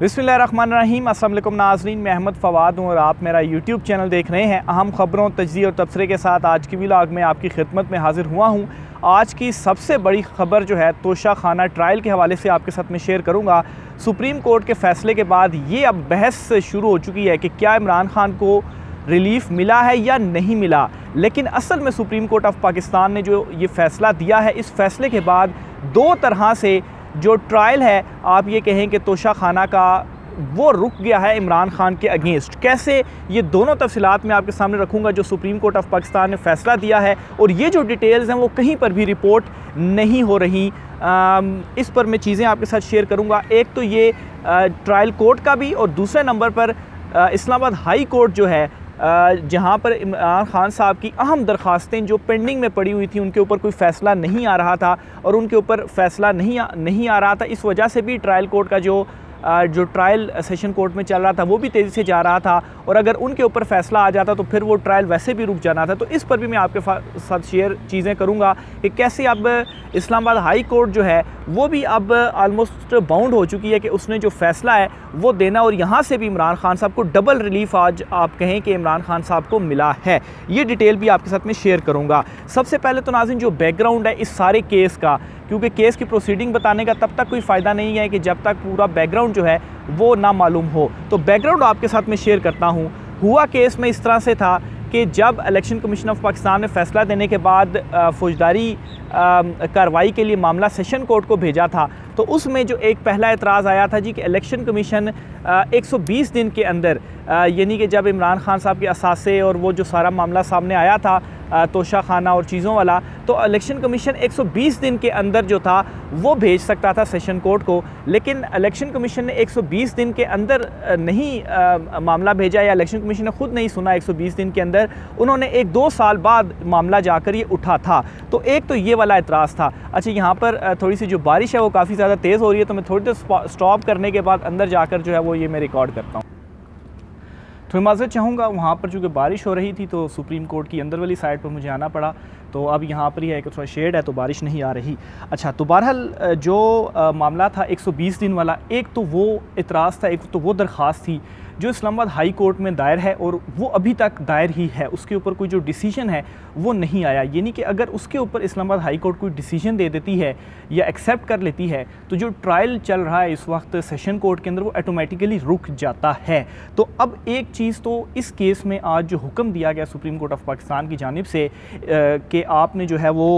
बिस्मिल्लाहिर्रहमानिर्रहीम। अस्सलाम वालेकुम नाज़रीन, मैं अहमद फ़वाद हूँ और आप मेरा यूट्यूब चैनल देख रहे हैं। अहम ख़बरों, तजज़िये और तबसरे के साथ आज की व्लॉग में आपकी खिदमत में हाज़िर हुआ हूँ। आज की सबसे बड़ी ख़बर जो है तोशा खाना ट्रायल के हवाले से आपके साथ में शेयर करूँगा। सुप्रीम कोर्ट के फ़ैसले के बाद ये अब बहस शुरू हो चुकी है कि क्या इमरान खान को रिलीफ़ मिला है या नहीं मिला। लेकिन असल में सुप्रीम कोर्ट ऑफ पाकिस्तान ने जो ये फ़ैसला दिया है, इस फ़ैसले के बाद दो तरह से जो ट्रायल है, आप ये कहें कि तोशा खाना का, वो रुक गया है इमरान खान के अगेंस्ट। कैसे, ये दोनों तफसीलात मैं आपके सामने रखूँगा जो सुप्रीम कोर्ट ऑफ पाकिस्तान ने फ़ैसला दिया है, और ये जो डिटेल्स हैं वो कहीं पर भी रिपोर्ट नहीं हो रही। इस पर मैं चीज़ें आपके साथ शेयर करूँगा। एक तो ये ट्रायल कोर्ट का भी, और दूसरे नंबर पर इस्लामाबाद हाई कोर्ट जो है, जहाँ पर इमरान खान साहब की अहम दरख्वास्तें जो पेंडिंग में पड़ी हुई थी, उनके ऊपर कोई फ़ैसला नहीं आ रहा था, और उनके ऊपर फ़ैसला नहीं आ रहा था। इस वजह से भी ट्रायल कोर्ट का जो ट्रायल सेशन कोर्ट में चल रहा था वो भी तेज़ी से जा रहा था, और अगर उनके ऊपर फ़ैसला आ जाता तो फिर वो ट्रायल वैसे भी रुक जाना था। तो इस पर भी मैं आपके साथ शेयर चीज़ें करूँगा कि कैसे अब इस्लामाबाद हाई कोर्ट जो है वो भी अब आलमोस्ट बाउंड हो चुकी है कि उसने जो फ़ैसला है वो देना, और यहाँ से भी इमरान खान साहब को डबल रिलीफ आज आप कहें कि इमरान खान साहब को मिला है। ये डिटेल भी आपके साथ में शेयर करूँगा। सबसे पहले तो नाज़रीन, जो बैकग्राउंड है इस सारे केस का, क्योंकि केस की प्रोसीडिंग बताने का तब तक कोई फ़ायदा नहीं है कि जब तक पूरा बैकग्राउंड जो है वो ना मालूम हो। तो बैकग्राउंड आपके साथ में शेयर करता हूँ। हुआ केस में इस तरह से था कि जब इलेक्शन कमीशन ऑफ पाकिस्तान ने फ़ैसला देने के बाद फ़ौजदारी कार्रवाई के लिए मामला सेशन कोर्ट को भेजा था, तो उसमें जो एक पहला एतराज़ आया था जी कि इलेक्शन कमीशन 120 दिन के अंदर, यानी कि जब इमरान खान साहब के असासे और वो जो सारा मामला सामने आया था तोशा खाना और चीज़ों वाला, तो इलेक्शन कमीशन 120 दिन के अंदर जो था वो भेज सकता था सेशन कोर्ट को। लेकिन इलेक्शन कमीशन ने 120 दिन के अंदर नहीं मामला भेजा, या इलेक्शन कमीशन ने ख़ुद नहीं सुना 120 दिन के अंदर, उन्होंने 1-2 साल बाद मामला जाकर ये उठा था। तो एक तो ये वाला एतराज़ था। अच्छा, यहाँ पर थोड़ी सी जो बारिश है वो काफ़ी ज़्यादा तेज़ हो रही है, तो मैं थोड़ी देर स्टॉप करने के बाद अंदर जाकर जो है वो ये मैं रिकॉर्ड करता हूँ। थोड़ी माज़रत चाहूँगा, वहाँ पर चूँकि बारिश हो रही थी तो सुप्रीम कोर्ट की अंदर वाली साइड पर मुझे आना पड़ा। तो अब यहाँ पर ही है कि थोड़ा शेड है तो बारिश नहीं आ रही। अच्छा, तो बहरहाल जो मामला था 120 दिन वाला, एक तो वो इतराज़ था, एक तो वो दरख्वास्त थी जो इस्लामाबाद हाई कोर्ट में दायर है, और वो अभी तक दायर ही है। उसके ऊपर कोई जो डिसीजन है वो नहीं आया। यानी कि अगर उसके ऊपर इस्लामाबाद हाई कोर्ट कोई डिसीजन दे देती है या एक्सेप्ट कर लेती है, तो जो ट्रायल चल रहा है इस वक्त सेशन कोर्ट के अंदर वो ऑटोमेटिकली रुक जाता है। तो अब एक चीज़ तो इस केस में आज जो हुक्म दिया गया सुप्रीम कोर्ट ऑफ पाकिस्तान की जानिब से कि आपने जो है वो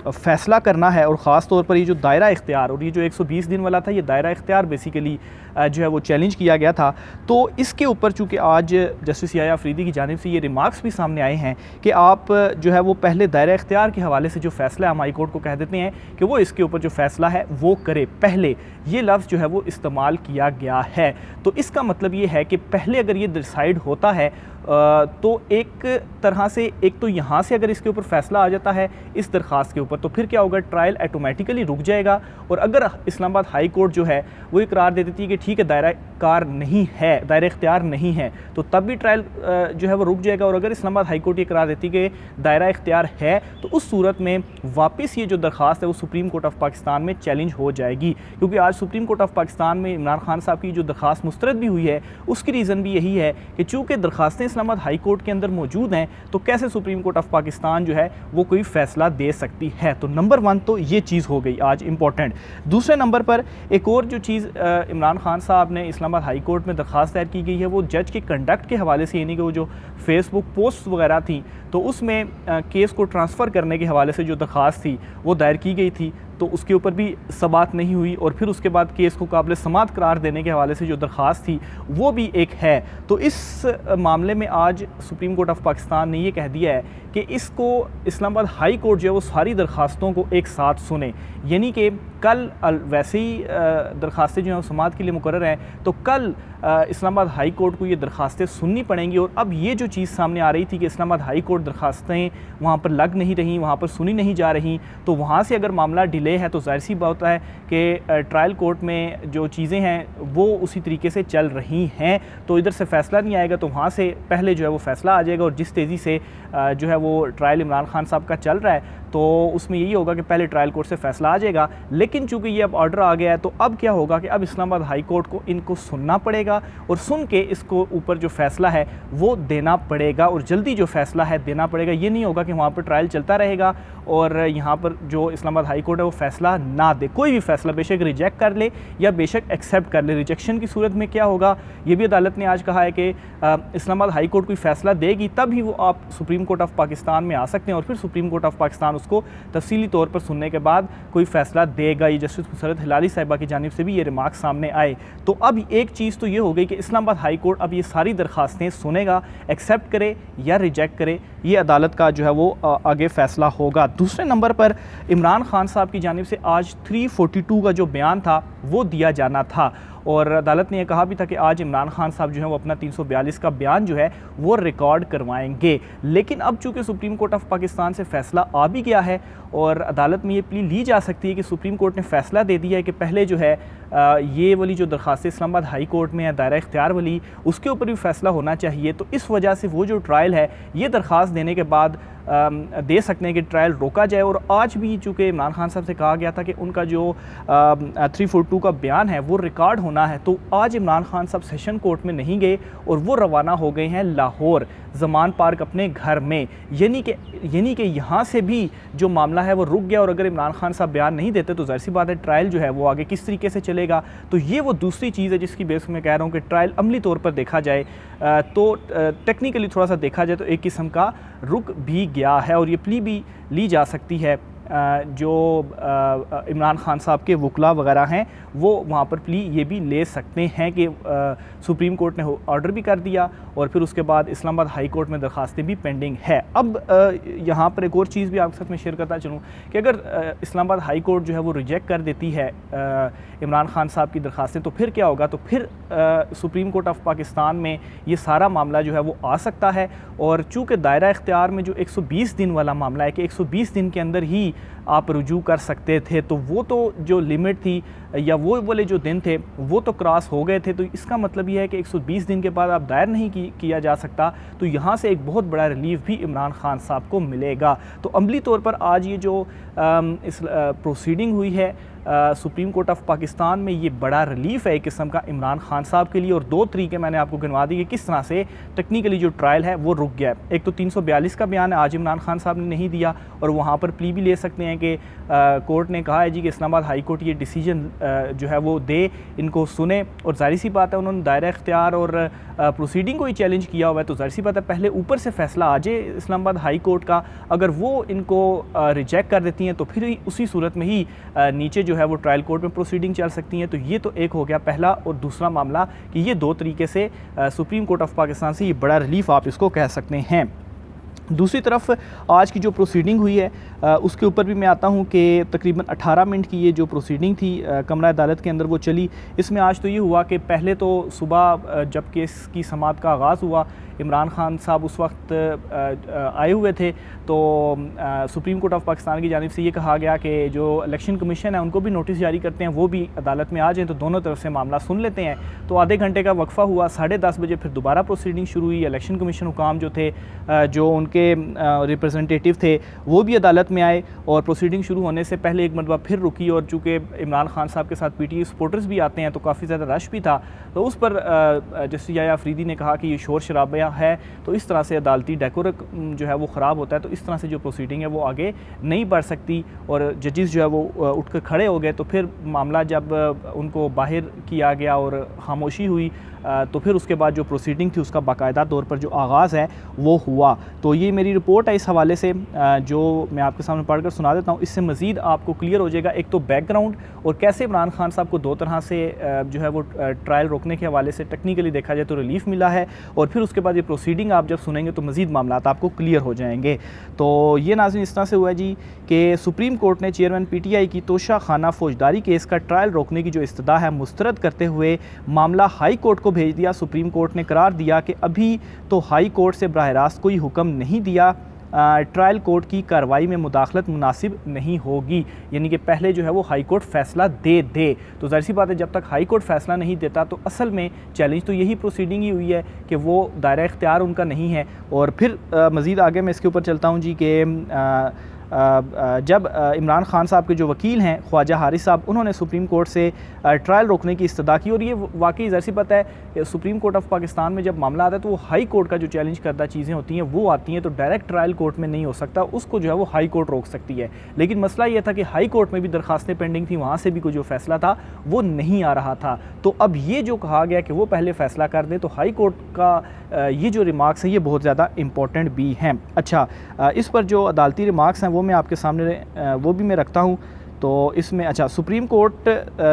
फ़ैसला करना है, और ख़ास तौर पर ये जो दायरा इख्तियार, और ये जो 120 दिन वाला था, ये दायरा इख्तियार बेसिकली जो है वो चैलेंज किया गया था। तो इसके ऊपर चूँकि आज जस्टिस याया अफरीदी की जानिब से ये रिमार्क्स भी सामने आए हैं कि आप जो है वो पहले दायरा इख्तियार के हवाले से जो फ़ैसला हम हाई कोर्ट को कह देते हैं कि वो इसके ऊपर जो फ़ैसला है वो करे। पहले ये लफ्ज़ जो है वो इस्तेमाल किया गया है। तो इसका मतलब ये है कि पहले अगर ये डिसाइड होता है तो एक तरह से, एक तो यहाँ से अगर इसके ऊपर फ़ैसला आ जाता है इस दरख्वास्त के ऊपर, तो फिर क्या होगा, ट्रायल ऑटोमेटिकली रुक जाएगा। और अगर इस्लामाबाद हाई कोर्ट जो है वो इकरार दे देती है कि ठीक है दायरा कार नहीं है, दायरा इख्तियार नहीं है, तो तब भी ट्रायल जो है वो रुक जाएगा। और अगर इस्लामाबाद हाई कोर्ट ये इकरार देती है कि दायरा इख्तियार है, तो उस सूरत में वापस ये जो दरख्वास्त है वो सुप्रीम कोर्ट ऑफ पाकिस्तान में चैलेंज हो जाएगी। क्योंकि आज सुप्रीम कोर्ट ऑफ पाकिस्तान में इमरान खान साहब की जो दरख्वास्त मुस्तरद भी हुई है, उसकी रीज़न भी यही है कि चूँकि दरख्वास्तें इस्लामाबाद हाई कोर्ट के अंदर मौजूद हैं, तो कैसे सुप्रीम कोर्ट ऑफ पाकिस्तान जो है वो कोई फ़ैसला दे सकती है। तो नंबर 1 तो ये चीज़ हो गई आज इम्पॉर्टेंट। दूसरे नंबर पर एक और जो चीज़ इमरान खान साहब ने इस्लामाबाद हाई कोर्ट में दरख्वास्त दायर की गई है वो जज के कंडक्ट के हवाले से, यानी कि वो जो फेसबुक पोस्ट वगैरह थी, तो उसमें केस को ट्रांसफ़र करने के हवाले से जो दरख्वास्त थी वो दायर की गई थी, तो उसके ऊपर भी समाअत नहीं हुई। और फिर उसके बाद केस को काबिल समाअत करार देने के हवाले से जो दरख्वास्त थी वो भी एक है। तो इस मामले में आज सुप्रीम कोर्ट ऑफ पाकिस्तान ने ये कह दिया है कि इसको इस्लामाबाद हाई कोर्ट जो है वो सारी दरख्वास्तों को एक साथ सुने। यानी कि कल वैसे ही दरख्वास्तें जो हैं समाअत के लिए मुकर्रर हैं, तो कल इस्लामाबाद हाई कोर्ट को ये दरख्वास्तें सुननी पड़ेंगी। और अब ये जो चीज़ सामने आ रही थी कि इस्लामाबाद हाई कोर्ट दरख्वास्तें वहाँ पर लग नहीं रही, वहाँ पर सुनी नहीं जा रही, तो वहाँ से अगर मामला डिले है तो ज़ाहिर सी बात है कि ट्रायल कोर्ट में जो चीज़ें हैं वो उसी तरीके से चल रही हैं, तो इधर से फ़ैसला नहीं आएगा, तो वहाँ से पहले जो है वो फ़ैसला आ जाएगा। और जिस तेज़ी से जो है वो ट्रायल इमरान खान साहब का चल रहा है, तो उसमें यही होगा कि पहले ट्रायल कोर्ट से फ़ैसला आ जाएगा, लेकिन चूँकि ये अब ऑर्डर आ गया है तो अब क्या होगा कि अब इस्लामाबाद हाई कोर्ट को इनको सुनना पड़ेगा और सुन के इसको ऊपर जो फ़ैसला है वो देना पड़ेगा, और जल्दी जो फ़ैसला है देना पड़ेगा। ये नहीं होगा कि वहाँ पर ट्रायल चलता रहेगा और यहाँ पर जो इस्लामाबाद हाई कोर्ट है वो फ़ैसला ना दे। कोई भी फ़ैसला बेशक रिजेक्ट कर ले या बेशक एक्सेप्ट कर ले, रिजेक्शन की सूरत में क्या होगा ये भी अदालत ने आज कहा है कि इस्लामाबाद हाई कोर्ट कोई फ़ैसला देगी तब ही वो आप सुप्रीम कोर्ट ऑफ पाकिस्तान में आ सकते हैं, और फिर सुप्रीम कोर्ट ऑफ पाकिस्तान उसको तफसीली तौर पर सुनने के बाद कोई फ़ैसला देगा। ये जस्टिस मुसरत हिलाली साहिबा की जानिब से भी ये रिमार्क सामने आए। तो अब एक चीज़ तो ये हो गई कि इस्लामाबाद हाई कोर्ट अब ये सारी दरखास्तें सुनेगा, एक्सेप्ट करे या रिजेक्ट करे, ये अदालत का जो है वो आगे फ़ैसला होगा। दूसरे नंबर पर इमरान खान साहब की जानिब से आज 342 का जो बयान था वो दिया जाना था, और अदालत ने यह कहा भी था कि आज इमरान खान साहब जो है वो अपना 342 का बयान जो है वो रिकॉर्ड करवाएंगे। लेकिन अब चूँकि सुप्रीम कोर्ट ऑफ पाकिस्तान से फ़ैसला आ भी गया है और अदालत में ये प्ली ली जा सकती है कि सुप्रीम कोर्ट ने फ़ैसला दे दिया है कि पहले जो है ये वाली जो दरख्वास्त इस्लामाबाद हाई कोर्ट में है दायरा इख्तियार वाली, उसके ऊपर भी फ़ैसला होना चाहिए। तो इस वजह से वो जो ट्रायल है ये दरख्वास्त देने के बाद दे सकते हैं कि ट्रायल रोका जाए। और आज भी चूँकि इमरान खान साहब से कहा गया था कि उनका जो 342 का बयान है वो रिकॉर्ड होना है, तो आज इमरान खान साहब सेशन कोर्ट में नहीं गए और वो रवाना हो गए हैं लाहौर ज़मान पार्क अपने घर में, यानी कि यहाँ से भी जो मामला है वो रुक गया। और अगर इमरान खान साहब बयान नहीं देते तो ज़ाहिर सी बात है ट्रायल जो है वो आगे किस तरीके से चलेगा। तो ये वो दूसरी चीज़ है जिसकी बेस में कह रहा हूँ कि ट्रायल अमली तौर पर देखा जाए तो टेक्निकली थोड़ा सा देखा जाए तो एक किस्म का रुक भी गया है, और ये प्ली भी ली जा सकती है। जो इमरान खान साहब के वकला वगैरह हैं वो वहाँ पर प्ली ये भी ले सकते हैं कि सुप्रीम कोर्ट ने ऑर्डर भी कर दिया और फिर उसके बाद इस्लामाबाद हाई कोर्ट में दरखास्तें भी पेंडिंग है। अब यहाँ पर एक और चीज़ भी आपके साथ में शेयर करता चलूँ कि अगर इस्लामाबाद हाई कोर्ट जो है वो रिजेक्ट कर देती है इमरान खान साहब की दरखास्तें, तो फिर क्या होगा, तो फिर सुप्रीम कोर्ट ऑफ पाकिस्तान में ये सारा मामला जो है वो आ सकता है। और चूँकि दायरा इख्तियार में जो 120 दिन वाला मामला है कि 120 दिन के अंदर ही आप रुजू कर सकते थे, तो वो तो जो लिमिट थी या वो वाले जो दिन थे वो तो क्रॉस हो गए थे। तो इसका मतलब ये है कि 120 दिन के बाद आप दायर नहीं किया जा सकता। तो यहाँ से एक बहुत बड़ा रिलीफ भी इमरान खान साहब को मिलेगा। तो अमली तौर पर आज ये जो इस प्रोसीडिंग हुई है सुप्रीम कोर्ट ऑफ पाकिस्तान में, ये बड़ा रिलीफ है एक किस्म का इमरान खान साहब के लिए। और दो तरीके मैंने आपको गिनवा दी कि किस तरह से टेक्निकली जो ट्रायल है वो रुक गया है। एक तो 342 का बयान है, आज इमरान खान साहब ने नहीं दिया, और वहाँ पर प्ली भी ले सकते हैं कि कोर्ट ने कहा है जी कि इस्लामाबाद हाई कोर्ट ये डिसीजन जो है वो दे, इनको सुने। और जाहिर सी बात है उन्होंने दायरा इख्तियार और प्रोसीडिंग को ही चैलेंज किया हुआ है, तो जाहिर सी बात है पहले ऊपर से फैसला आ जाए इस्लामाबाद हाई कोर्ट का। अगर वो इनको रिजेक्ट कर देती हैं तो फिर उसी सूरत में ही नीचे जो है वो ट्रायल कोर्ट में प्रोसीडिंग चल सकती हैं। तो ये तो एक हो गया पहला। और दूसरा मामला कि ये दो तरीके से सुप्रीम कोर्ट ऑफ पाकिस्तान से ये बड़ा रिलीफ आप इसको कह सकते हैं। दूसरी तरफ आज की जो प्रोसीडिंग हुई है उसके ऊपर भी मैं आता हूं कि तकरीबन 18 मिनट की ये जो प्रोसीडिंग थी कमरा अदालत के अंदर वो चली। इसमें आज तो ये हुआ कि पहले तो सुबह जब केस की समाअत का आगाज़ हुआ, इमरान खान साहब उस वक्त आए हुए थे, तो सुप्रीम कोर्ट ऑफ पाकिस्तान की जानिब से ये कहा गया कि जो इलेक्शन कमीशन है उनको भी नोटिस जारी करते हैं, वो भी अदालत में आ जाएँ तो दोनों तरफ से मामला सुन लेते हैं। तो आधे घंटे का वक्फ़ा हुआ, 10:30 बजे फिर दोबारा प्रोसीडिंग शुरू हुई। इलेक्शन कमीशन हुकाम जो थे, जो उनके रिप्रेजेंटेटिव थे, वो भी अदालत में आए और प्रोसीडिंग शुरू होने से पहले एक मरतबा फिर रुकी। और चूँकि इमरान खान साहब के साथ PTI सपोर्टर्स भी आते हैं तो काफ़ी ज़्यादा रश भी था, तो उस पर जस्टिस याया अफरीदी ने कहा कि ये शोर शराबा है, तो इस तरह से अदालती डेकोरम जो है वो ख़राब होता है, तो इस तरह से जो प्रोसीडिंग है वो आगे नहीं बढ़ सकती। और जजेस जो है वो उठकर खड़े हो गए। तो फिर मामला जब उनको बाहर किया गया और खामोशी हुई, तो फिर उसके बाद जो प्रोसीडिंग थी उसका बाकायदा तौर पर जो आगाज़ है वो हुआ। तो ये मेरी रिपोर्ट है इस हवाले से जो मैं आपके सामने पढ़कर सुना देता हूँ। इससे मज़ीद आपको क्लियर हो जाएगा एक तो बैकग्राउंड और कैसे इमरान खान साहब को दो तरह से जो है वो ट्रायल रोकने के हवाले से टेक्निकली देखा जाए तो रिलीफ मिला है, और फिर उसके बाद ये प्रोसीडिंग आप जब सुनेंगे तो मज़ीद मामलात आपको क्लियर हो जाएंगे। तो ये नाज़रीन इस तरह से हुआ जी कि सुप्रीम कोर्ट ने चेयरमैन PTI की तोशा खाना फौजदारी केस का ट्रायल रोकने की जो इस्तदा है मुस्तरद करते हुए मामला हाई कोर्ट को भेज दिया। सुप्रीम कोर्ट ने करार दिया कि अभी तो हाई कोर्ट से बराह रास्त कोई हुक्म नहीं दिया, ट्रायल कोर्ट की कार्रवाई में मुदाखलत मुनासिब नहीं होगी, यानी कि पहले जो है वो हाई कोर्ट फ़ैसला दे। तो ज़ाहिर सी बात है जब तक हाई कोर्ट फ़ैसला नहीं देता तो असल में चैलेंज तो यही प्रोसीडिंग ही हुई है कि वो दायरा इख्तियार उनका नहीं है। और फिर मज़ीद आगे मैं इसके ऊपर चलता हूँ जी कि जब इमरान खान साहब के जो वकील हैं ख्वाजा हारिस साहब, उन्होंने सुप्रीम कोर्ट से ट्रायल रोकने की इस्तदा की। और ये वाकई ज़ाहिर सी बात है, सुप्रीम कोर्ट ऑफ पाकिस्तान में जब मामला आता है तो वो हाई कोर्ट का जो चैलेंज करता चीज़ें होती हैं वो आती हैं, तो डायरेक्ट ट्रायल कोर्ट में नहीं हो सकता, उसको जो है वो हाई कोर्ट रोक सकती है। लेकिन मसला ये था कि हाई कोर्ट में भी दरखास्तें पेंडिंग थी, वहाँ से भी कोई जो फैसला था वो नहीं आ रहा था। तो अब ये जो कहा गया कि वो पहले फ़ैसला कर दें, तो हाई कोर्ट का ये जो रिमार्क्स हैं ये बहुत ज़्यादा इंपॉर्टेंट भी हैं। अच्छा, इस पर जो अदालती रिमार्क्स हैं वो मैं आपके सामने वो भी मैं रखता हूँ। तो इसमें अच्छा, सुप्रीम कोर्ट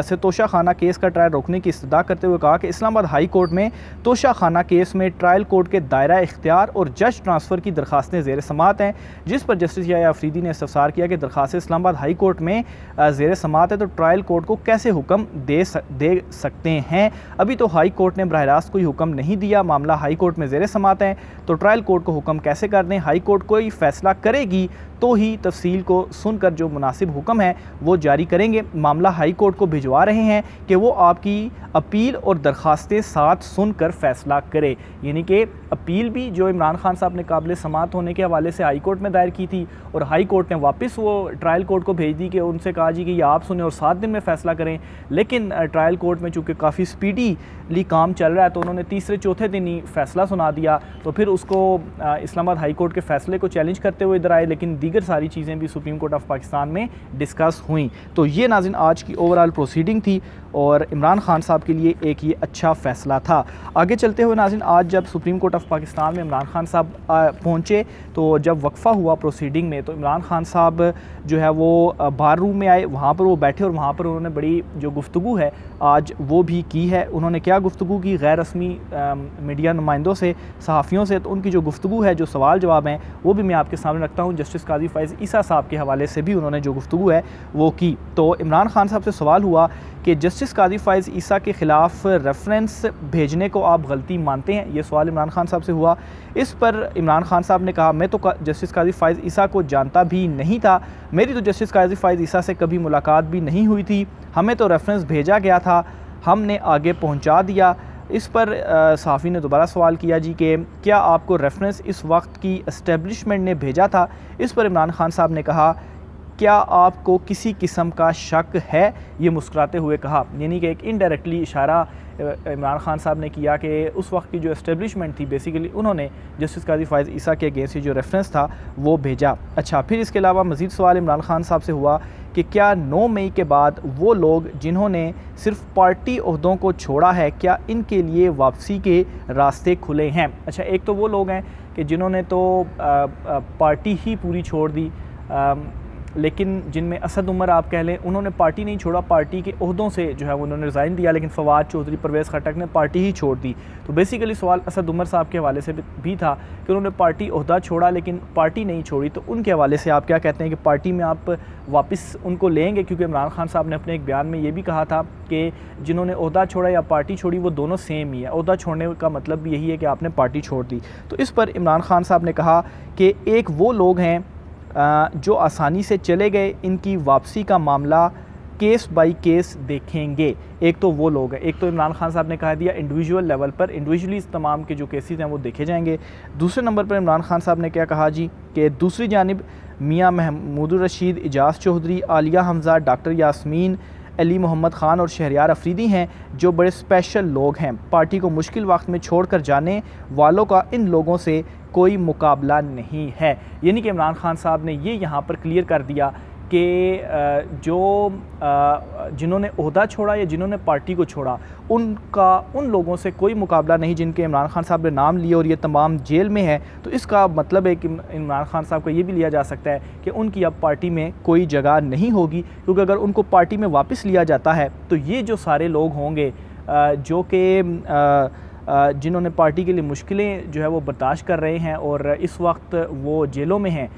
से तोशा खाना केस का ट्रायल रोकने की इस्तदा करते हुए कहा कि इस्लामाबाद हाई कोर्ट में तोशा खाना केस में ट्रायल कोर्ट के दायरा इख्तियार और जज ट्रांसफ़र की दरखास्तें ज़ेर समाअत हैं, जिस पर जस्टिस याह्या अफरीदी ने इस्तफसार किया कि दरखास्तें इस्लामाबाद हाई कोर्ट में ज़ेर समाअत है तो ट्रायल कोर्ट को कैसे हुक्म दे सकते हैं। अभी तो हाई कोर्ट ने बराह रास्त कोई हुक्म नहीं दिया, मामला हाई कोर्ट में ज़ेर समाअत है, तो ट्रायल कोर्ट को हुक्म कैसे कर दें। हाई कोर्ट कोई फ़ैसला करेगी तो ही तफसील को सुनकर जो मुनासिब हुक्म है वो जारी करेंगे। मामला हाई कोर्ट को भिजवा रहे हैं कि वो आपकी अपील और दरखास्तें साथ सुनकर फ़ैसला करे। यानी कि अपील भी जो इमरान खान साहब ने काबिल समाअत होने के हवाले से हाई कोर्ट में दायर की थी, और हाई कोर्ट ने वापस वो ट्रायल कोर्ट को भेज दी कि उनसे कहा जी कि ये आप सुने और 7 दिन में फ़ैसला करें। लेकिन ट्रायल कोर्ट में चूँकि काफ़ी स्पीडीली काम चल रहा है तो उन्होंने तीसरे चौथे दिन ही फ़ैसला सुना दिया। तो फिर उसको इस्लामाबाद हाई कोर्ट के फ़ैसले को चैलेंज करते हुए इधर आए, लेकिन दीगर सारी चीज़ें भी सुप्रीम कोर्ट ऑफ पाकिस्तान में डिस्कस हुई। तो ये नाज़रीन आज की ओवरऑल प्रोसीडिंग थी और इमरान खान साहब के लिए एक ये अच्छा फ़ैसला था। आगे चलते हुए नाज़रीन, आज जब सुप्रीम कोर्ट ऑफ पाकिस्तान में इमरान खान साहब पहुँचे तो जब वक्फ़ा हुआ प्रोसीडिंग में, तो इमरान खान साहब जो है वो बार रूम में आए, वहाँ पर वो बैठे और वहाँ पर उन्होंने बड़ी जो गुफ्तगू है आज वो भी की है। उन्होंने क्या गुफ्तगू की, गैर रस्मी मीडिया नुमाइंदों से, सहाफ़ियों से, तो उनकी जो गुफ्तगू है, जो सवाल जवाब हैं वो भी मैं आपके सामने रखता हूँ। जस्टिस काजी फ़ैज़ ईसा साहब के हवाले से भी उन्होंने जो गुफ्तगू है वो की। तो इमरान खान साहब से सवाल हुआ कि जस्टिस काजी फ़ैज़ ईसा के ख़िलाफ़ रेफरेंस भेजने को आप गलती मानते हैं, ये सवाल इमरान खान साहब से हुआ। इस पर इमरान खान साहब ने कहा, मैं तो जस्टिस काजी फ़ैज़ ईसा को जानता भी नहीं था, मेरी तो जस्टिस काजी फ़ैज़ ईसा से कभी मुलाकात भी नहीं हुई थी, हमें तो रेफरेंस भेजा गया था, हमने आगे पहुंचा दिया। इस पर सहाफ़ी ने दोबारा सवाल किया जी कि क्या आपको रेफरेंस इस वक्त की एस्टेब्लिशमेंट ने भेजा था। इस पर इमरान खान साहब ने कहा, क्या आपको किसी किस्म का शक है, ये मुस्कुराते हुए कहा। यानी कि एक इनडायरेक्टली इशारा इमरान खान साहब ने किया कि उस वक्त की जो एस्टेब्लिशमेंट थी बेसिकली उन्होंने जस्टिस काजी फ़ैज़ ईसा के अगेंस्ट जो रेफरेंस था वो भेजा। अच्छा, फिर इसके अलावा मज़ीद सवाल इमरान खान साहब से हुआ कि क्या 9 मई के बाद वो लोग जिन्होंने सिर्फ पार्टी ओहदों को छोड़ा है, क्या इनके लिए वापसी के रास्ते खुले हैं। अच्छा, एक तो वो लोग हैं कि जिन्होंने तो पार्टी ही पूरी छोड़ दी, लेकिन जिनमें असद उमर आप कह लें, उन्होंने पार्टी नहीं छोड़ा, पार्टी के ओहदों से जो है उन्होंने रिज़ाइन दिया, लेकिन फवाद चौधरी, परवेज़ खटक ने पार्टी ही छोड़ दी। तो बेसिकली सवाल असद उमर साहब के हवाले से भी था कि उन्होंने पार्टी ओहदा छोड़ा लेकिन पार्टी नहीं छोड़ी, तो उनके हवाले से आप क्या कहते हैं कि पार्टी में आप वापस उनको लेंगे। क्योंकि इमरान खान साहब ने अपने एक बयान में ये भी कहा था कि जिन्होंने ओहदा छोड़ा या पार्टी छोड़ी वो दोनों सेम ही है, ओहदा छोड़ने का मतलब भी यही है कि आपने पार्टी छोड़ दी। तो इस पर इमरान खान साहब ने कहा कि एक वो लोग हैं जो आसानी से चले गए, इनकी वापसी का मामला केस बाय केस देखेंगे। एक तो वो लोग हैं, एक तो इमरान खान साहब ने कहा दिया इंडिविजुअल लेवल पर, इंडिविजुअली तमाम के जो केसेस हैं वो देखे जाएंगे। दूसरे नंबर पर इमरान खान साहब ने क्या कहा जी कि दूसरी जानिब मियाँ महमूदुर रशीद, इजाज़ चौधरी, आलिया हमज़ा, डॉक्टर यास्मीन, अली मोहम्मद ख़ान और शहरयार अफरीदी हैं जो बड़े स्पेशल लोग हैं। पार्टी को मुश्किल वक्त में छोड़कर जाने वालों का इन लोगों से कोई मुकाबला नहीं है। यानी कि इमरान खान साहब ने ये यहाँ पर क्लियर कर दिया कि जिन्होंने ओहदा छोड़ा या जिन्होंने पार्टी को छोड़ा उनका उन लोगों से कोई मुकाबला नहीं जिनके इमरान खान साहब ने नाम लिए और ये तमाम जेल में हैं। तो इसका मतलब है कि इमरान खान साहब को ये भी लिया जा सकता है कि उनकी अब पार्टी में कोई जगह नहीं होगी, क्योंकि अगर उनको पार्टी में वापस लिया जाता है तो ये जो सारे लोग होंगे जो कि जिन्होंने पार्टी के लिए मुश्किलें जो है वो बर्दाश्त कर रहे हैं और इस वक्त वो जेलों में हैं,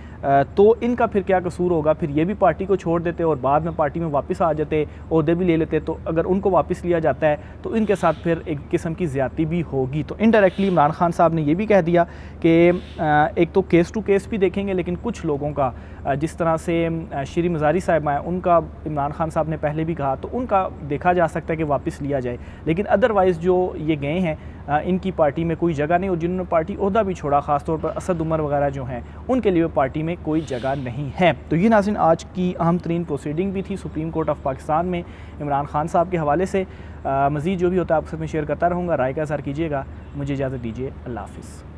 तो इनका फिर क्या कसूर होगा। फिर ये भी पार्टी को छोड़ देते और बाद में पार्टी में वापस आ जाते, ओहदे भी ले लेते। तो अगर उनको वापस लिया जाता है तो इनके साथ फिर एक किस्म की ज़्यादती भी होगी। तो इनडायरेक्टली इमरान खान साहब ने ये भी कह दिया कि एक तो केस टू केस भी देखेंगे, लेकिन कुछ लोगों का जिस तरह से श्री मज़ारी साहिबा हैं उनका इमरान खान साहब ने पहले भी कहा, तो उनका देखा जा सकता है कि वापस लिया जाए। लेकिन अदरवाइज़ जो ये गए हैं इनकी पार्टी में कोई जगह नहीं, और जिन्होंने पार्टी ओहदा भी छोड़ा, ख़ासतौर पर असद उमर वगैरह जो हैं उनके लिए पार्टी में कोई जगह नहीं है। तो ये नाज़रीन आज की अहम तरीन प्रोसीडिंग भी थी सुप्रीम कोर्ट ऑफ पाकिस्तान में इमरान खान साहब के हवाले से। मज़ीद जो भी होता है आपके साथ में शेयर करता रहूँगा। राय का इज़हार कीजिएगा। मुझे इजाज़त दीजिए। अल्लाह हाफ़िज़।